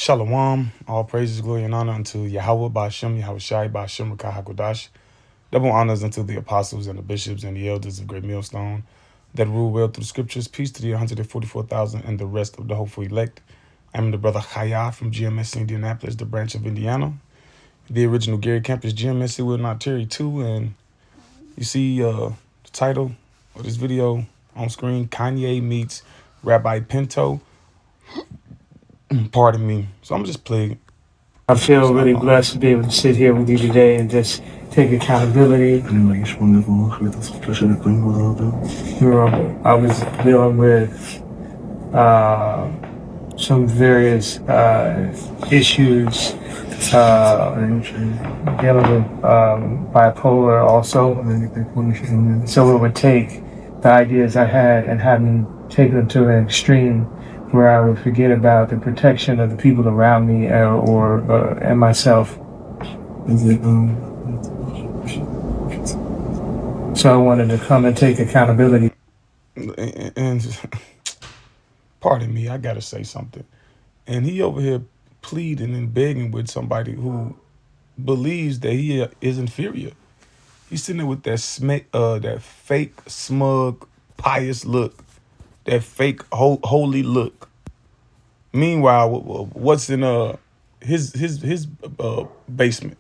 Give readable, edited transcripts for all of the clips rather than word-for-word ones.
Shalom, all praises, glory, and honor unto Yahweh Ba'ashem, Yahweh Shai Ba'ashem, Rakah HaKodash. Double honors unto the apostles and the bishops and the elders of Great Millstone that rule well through the scriptures. Peace to the 144,000 and the rest of the hopeful elect. I'm the brother Chaya from GMS Indianapolis, the branch of Indiana. The original Gary Campus GMS will not tarry too. And you see the title of this video on screen, Kanye meets Rabbi Pinto. Pardon me. So I'm just playing. I feel really blessed to be able to sit here with you today and just take accountability. I was dealing with some various issues, dealing with bipolar also. So it would take the ideas I had and have me take them to an extreme where I would forget about the protection of the people around me and myself. So I wanted to come and take accountability. And pardon me, I gotta say something. And he over here pleading and begging with somebody who believes that he is inferior. He's sitting there with that fake, smug, pious look, that fake, holy look. Meanwhile, what's in his basement?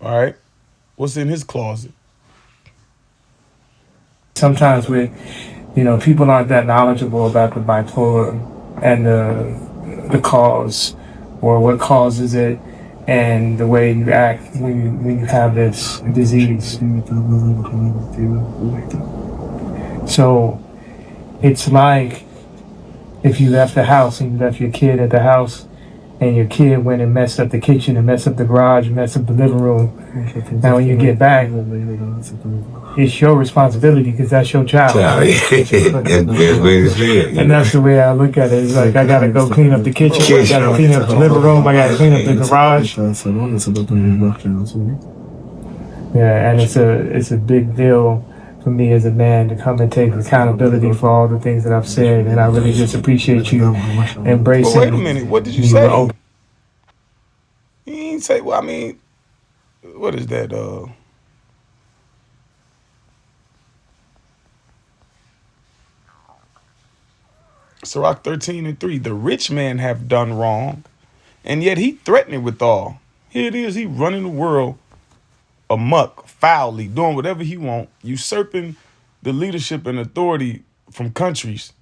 All right, what's in his closet? Sometimes people aren't that knowledgeable about the bipolar and the cause or what causes it and the way you act when you have this disease. So it's like if you left the house and you left your kid at the house and your kid went and messed up the kitchen and messed up the garage, messed up the living room. Now when you get back, it's your responsibility because that's your child. And that's the way I look at it. It's like I gotta go clean up the kitchen, I gotta clean up the living room, I gotta clean up the garage. Yeah, and it's a big deal for me as a man to come and take accountability for all the things that I've said, and I really just appreciate you embracing. But wait a minute, what did you say? He didn't say. Well, I mean, what is that? Sirach 13:3. The rich man have done wrong, and yet he threatened it withal. Here it is. He running the world amok, foully, doing whatever he want, usurping the leadership and authority from countries.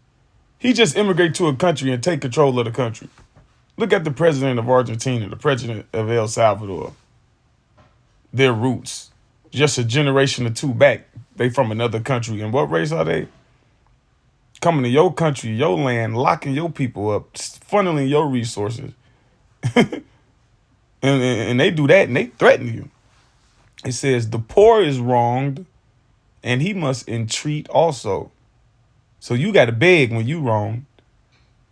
He just immigrate to a country and take control of the country. Look at the president of Argentina, the president of El Salvador. Their roots, just a generation or two back, they from another country. And what race are they? Coming to your country, your land, locking your people up, funneling your resources. and they do that and they threaten you. It says the poor is wronged and he must entreat also. So you got to beg when you wrong.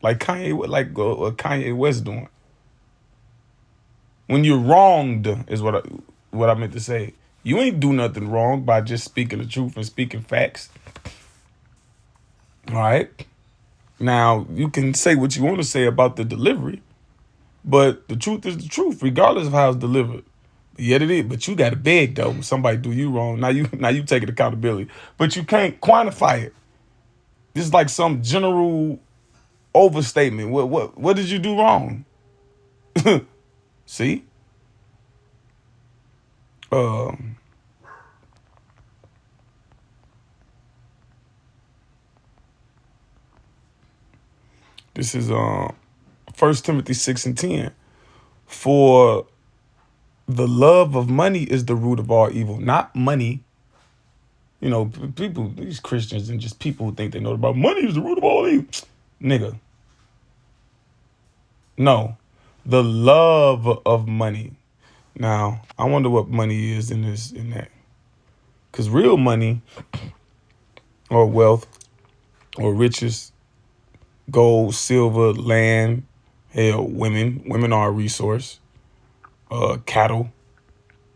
Like Kanye West doing. When you're wronged is what I meant to say. You ain't do nothing wrong by just speaking the truth and speaking facts. All right. Now, you can say what you want to say about the delivery, but the truth is the truth, regardless of how it's delivered. Yet it is, but you got to beg though. When somebody do you wrong. Now you taking accountability, but you can't quantify it. This is like some general overstatement. What did you do wrong? See? This is 1 Timothy 6:10. For the love of money is the root of all evil. Not money. You know, people, these Christians and just people who think they know about money is the root of all evil. Nigga. No. The love of money. Now, I wonder what money is in that. Because real money or wealth or riches, gold, silver, land, hell, women. Women are a resource. Cattle,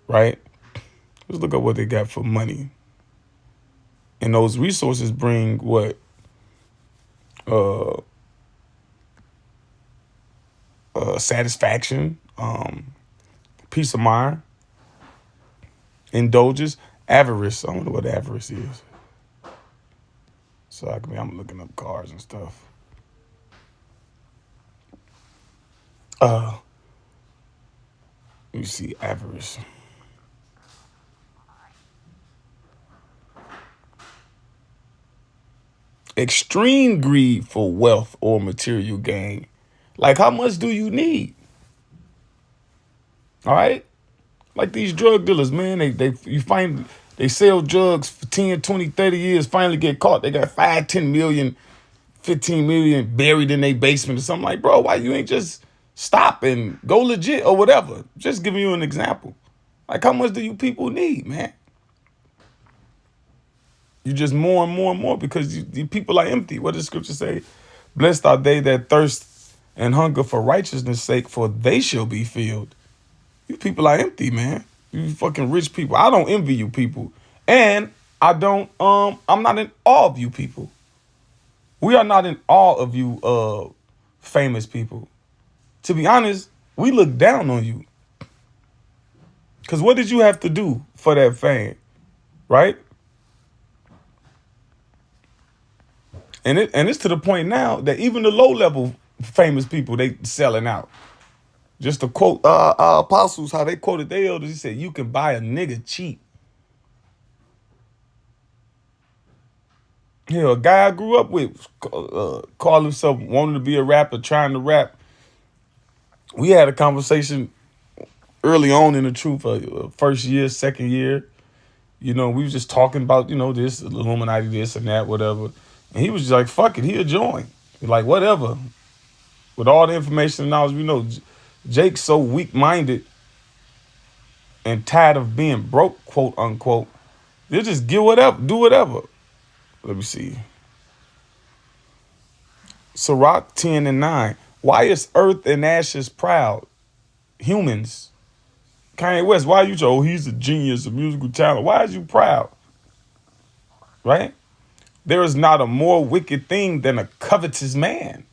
right? Let's look at what they got for money. And those resources bring what? satisfaction, peace of mind, indulgence, avarice. I don't know what avarice is. So I'm looking up cars and stuff. Let me see, avarice. Extreme greed for wealth or material gain. Like, how much do you need? All right? Like these drug dealers, man, they sell drugs for 10, 20, 30 years, finally get caught. They got 5, 10 million, 15 million buried in their basement or something. Like, bro, why you ain't just stop and go legit or whatever? Just giving you an example. Like, how much do you people need, man? You just more and more and more because you people are empty. What does scripture say? Blessed are they that thirst and hunger for righteousness' sake, for they shall be filled. You people are empty, man. You fucking rich people. I don't envy you people. And I'm not in awe of you people. We are not in awe of you famous people. To be honest, we look down on you. Cause what did you have to do for that fame? Right? And it's to the point now that even the low level famous people, they selling out. Just to quote apostles, how they quoted their elders, he said, you can buy a nigga cheap. Hell, a guy I grew up with called himself, wanted to be a rapper, trying to rap. We had a conversation early on in the truth, first year, second year. You know, we was just talking about, this, Illuminati, this and that, whatever. And he was just like, fuck it, he'll join. Like, whatever. With all the information and knowledge, we know Jake's so weak-minded and tired of being broke, quote unquote. They'll just get whatever, do whatever. Let me see. Sirach 10:9. Why is earth and ashes proud? Humans. Kanye West, why are you so? Oh, he's a genius, a musical talent. Why is you proud? Right? There is not a more wicked thing than a covetous man.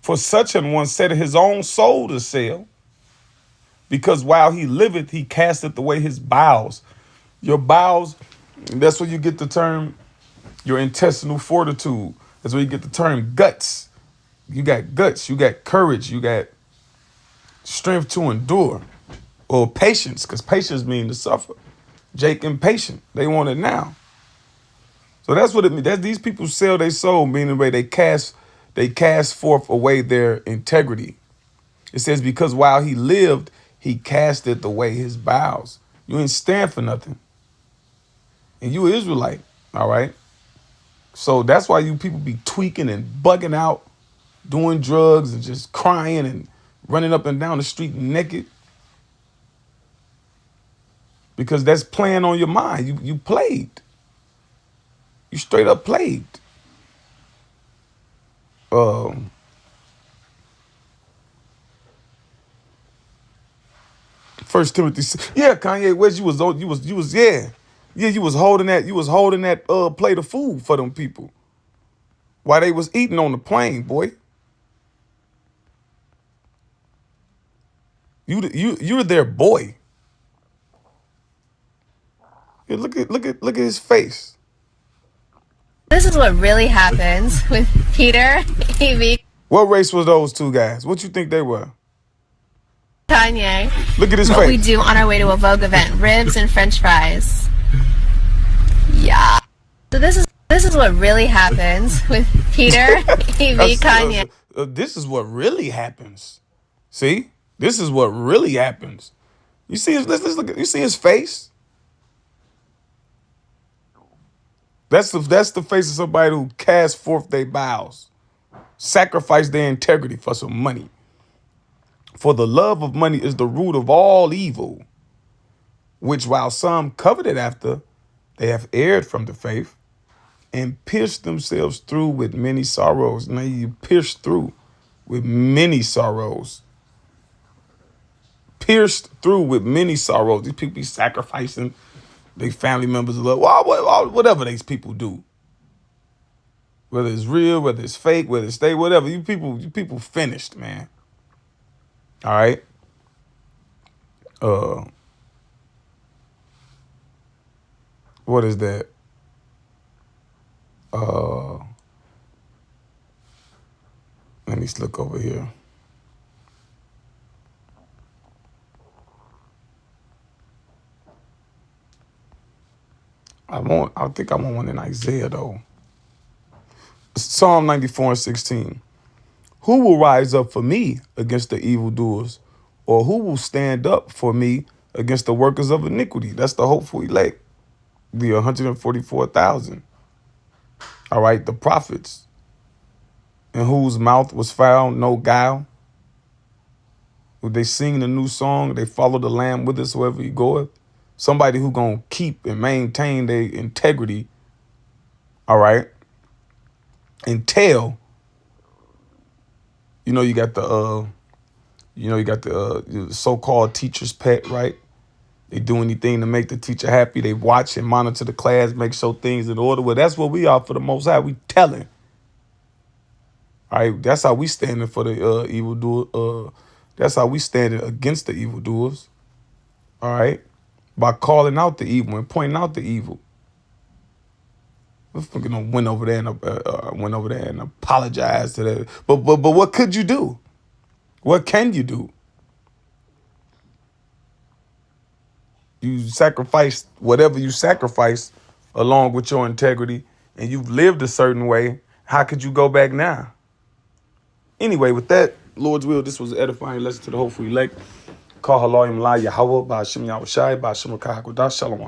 For such an one set his own soul to sell, because while he liveth, he casteth away his bowels. Your bowels, that's where you get the term, your intestinal fortitude. That's where you get the term guts. You got guts, you got courage, you got strength to endure. Or patience, because patience means to suffer. Jake impatient. They want it now. So that's what it means. That these people sell their soul, meaning way they cast forth away their integrity. It says, because while he lived, he casteth away his bowels. You ain't stand for nothing. And you an Israelite, all right? So that's why you people be tweaking and bugging out, doing drugs and just crying and running up and down the street naked. Because that's playing on your mind. You played. You straight up played. First Timothy, yeah, Kanye West, you was holding that plate of food for them people while they was eating on the plane, boy. You're their boy. Yeah, look at his face. This is what really happens with Peter, Evie, What race was those two guys? What you think they were? Kanye. Look at his What we face. do on our way to a Vogue event: ribs and French fries. Yeah. So this is what really happens with Peter, Evie, Kanye. This is what really happens. See, this is what really happens. You see his. Let's look. You see his face. That's the face of somebody who cast forth their bowels, sacrifice their integrity for some money. For the love of money is the root of all evil, which while some coveted after, they have erred from the faith and pierced themselves through with many sorrows. Now you pierced through with many sorrows. Pierced through with many sorrows. These people be sacrificing their family members, whatever these people do. Whether it's real, whether it's fake, whether it's stay, whatever. You people finished, man. All right. What is that? Let me look over here. I think I want one in Isaiah though. Psalm 94:16. Who will rise up for me against the evildoers? Or who will stand up for me against the workers of iniquity? That's the hopeful elect, the 144,000. All right, the prophets, in whose mouth was found no guile. They sing the new song, they follow the Lamb whithersoever he goeth. Somebody who gonna keep and maintain their integrity, all right, and tell. You know, you got the so-called teacher's pet, right? They do anything to make the teacher happy. They watch and monitor the class, make sure things in order. Well, that's what we are for the Most High. We telling. All right, that's how we standing for the evildoer. That's how we standing against the evildoers. All right, by calling out the evil and pointing out the evil. We're fucking went over there and apologize to that. But what could you do? What can you do? You sacrifice whatever you sacrifice along with your integrity, and you've lived a certain way. How could you go back now? Anyway, with that, Lord's will, this was an edifying lesson to the hopeful elect. Call Haloim La Yahweh, Ba'Shem Yahushai, Ba'Shem Akahakodah, Shalom.